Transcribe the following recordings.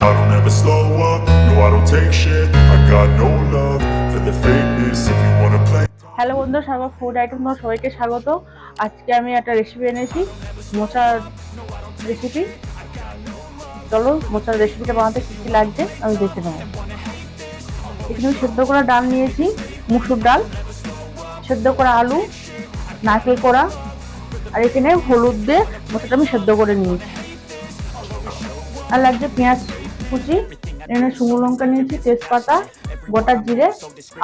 I don't ever slow up, no I don't take shit. I got no love for the fakeness. If you wanna play. Hello বন্ধুরা, সাগর food item সবাইকে স্বাগত। আজকে আমি একটা recipe এনেছি, মোচার recipe. চলো মোচার রেসিপিটা বানাতে কি কি লাগছে আমি দেখে নেব। এখানে সেদ্ধ করা ডাল নিয়েছি, মুসুর ডাল, সেদ্ধ করা আলু, নারকেল কোড়া, আর এখানে হলুদ দিয়ে মোচাটা আমি সেদ্ধ করে নিয়েছি। আর লাগছে পেঁয়াজ কুচি, এখানে শুকনো লঙ্কা নিয়েছি, তেজপাতা, গোটা জিরে,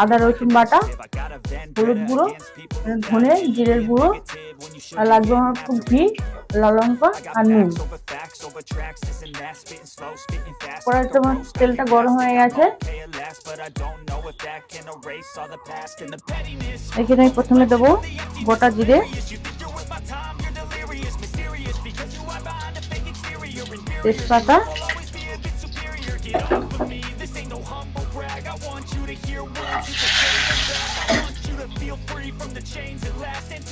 আদা রসুন বাটা, হলুদ গুঁড়ো, ধনে জিরের গুঁড়ো, আর লাগবে আমার একটু ঘি, লাল লঙ্কা আর নুন। কড়াইতে আমার তেলটা গরম হয়ে গেছে। এখানে প্রথমে দেবো গোটা জিরে, তেজপাতা,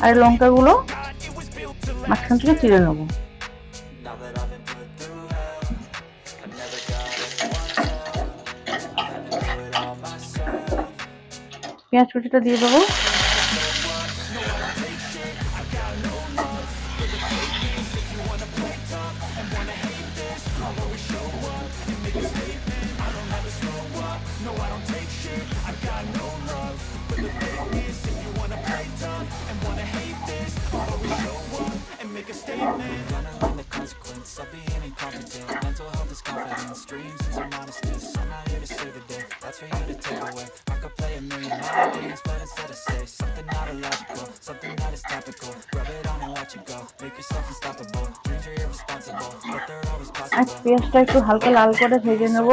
আর লঙ্কাগুলো মাঝখান থেকে চিড়ে নেবো। পেঁয়াজ কুচিটা দিয়ে দেবো। আর পেঁয়াজটা একটু হালকা লাল করে ভেজে নেব।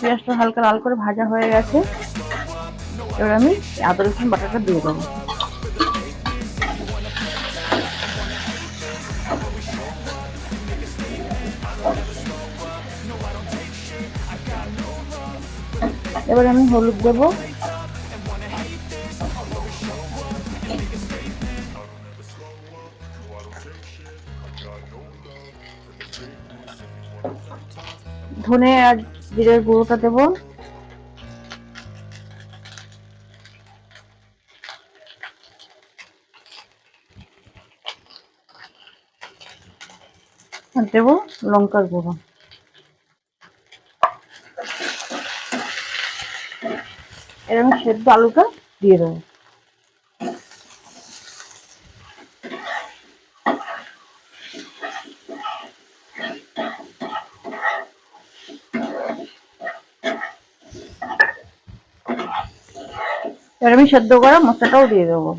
পেঁয়াজটা হালকা লাল করে ভাজা হয়ে গেছে। এবার আমি আদা রসুন বাটাটা দিয়ে দেবো। এবার আমি হলুদ দেবো, ধনে আর জিরের গুঁড়োটা দেবো, আর দেবো লঙ্কার গুঁড়ো। এর আমি সেদ্ধ আলুটা দিয়ে দেবো। এবার আমি সেদ্ধ করা মশলাটাও দিয়ে দেবো।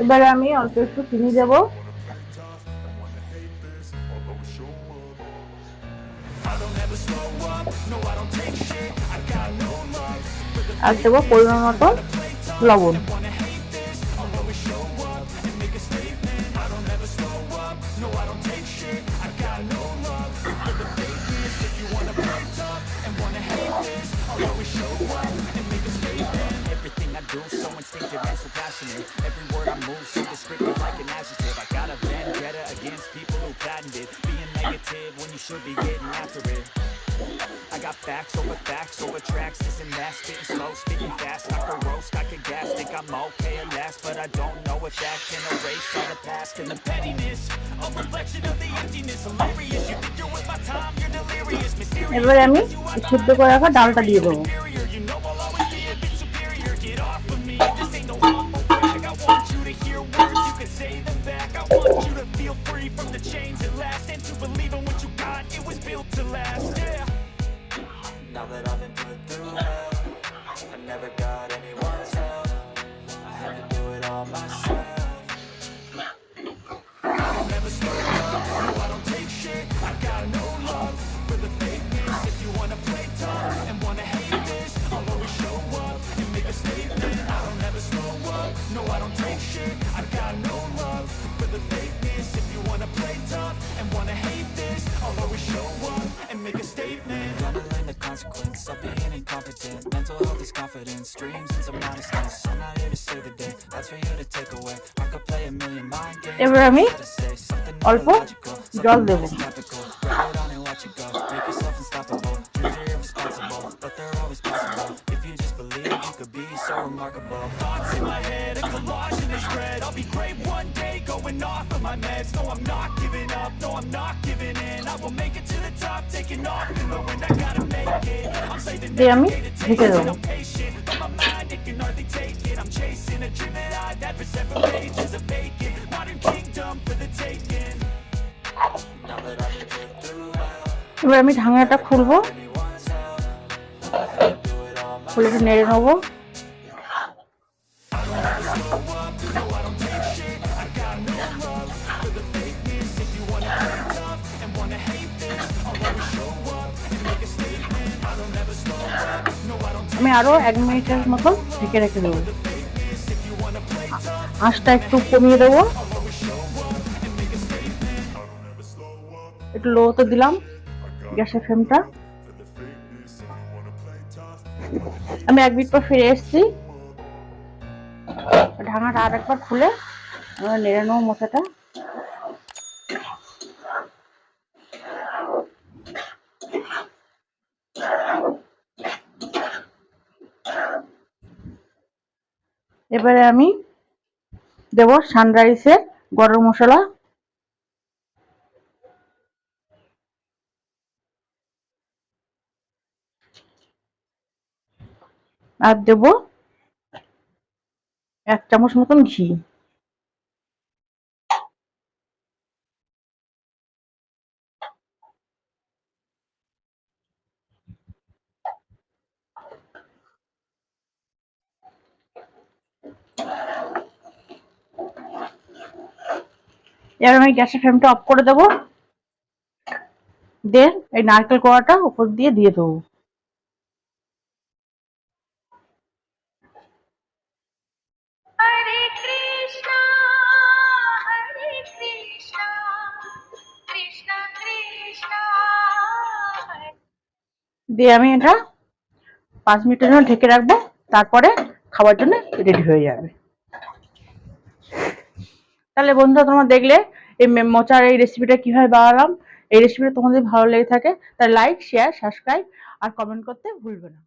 এবারে আমি অল্প একটু চিনি দেব, আর দেবো পরিমাণ মতো লবণ। do, so instinctive and so passionate. Every word I move, so descriptive like an adjective. I got a vendetta against people who patented being negative when you should be getting after it. I got facts over tracks, this and that, spitting slow, speaking fast, I could roast, I could gas, think I'm okay at last, but I don't know if that can erase all the past and the pettiness, a reflection of the emptiness, hilarious, you think you're with my time, you're delirious, mysterious. এবারে আমি সিদ্ধ করে রাখা ডালটা দিয়ে দেবো। never got anyone's help. I had to do it all myself. I don't ever slow up, no I don't take shit. I got no love for the fakeness. If you wanna play tough and wanna hate this, I'll always show up and make a statement. I don't ever slow up, no I don't take shit. I got no love for the fakeness. If you wanna play tough and wanna hate this, I'll always show up and make a statement. Gonna learn the consequence of being incompetent. Mental health is confidence, dreams and some modestness. I'm not here to save the day, that's for you to take away. I could play a million mind games. এবার আমি অল্প জল দেব। দিয়ে আমি ঢেকে দেবো। এবার আমি ঢাকনাটা খুলবো, খুলে একটু নেড়ে নেবো। আমি আরো 1 মিনিটের মতো ঢেকে রেখে দেবো। আঁচটা একটু কমিয়ে দেবো, একটু লোতে দিলাম গ্যাসের ফ্লেমটা। আমি 1 মিনিট পর ফিরে এসেছি। ঢাকনাটা আরেকবার খুলে আমরা নেড়ে নেবো মোচাটা। এবারে আমি দেব সানরাইসের গরম মশলা, আর দেব 1 চামচ মতন ঘি। এবার আমি গ্যাসের ফ্লেমটা অফ করে দেবো। দেন এই নারকেল কোড়াটা উপর দিয়ে দেবো। দিয়ে আমি এটা 5 মিনিটের জন্য ঢেকে রাখবো, তারপরে খাওয়ার জন্য রেডি হয়ে যাবে। তাহলে বন্ধুরা তোমরা দেখলে এই মোচার এই রেসিপিটা কিভাবে বানালাম। এই রেসিপিটা তোমাদের ভালো লেগে থাকে তাহলে লাইক, শেয়ার, সাবস্ক্রাইব আর কমেন্ট করতে ভুলবে না।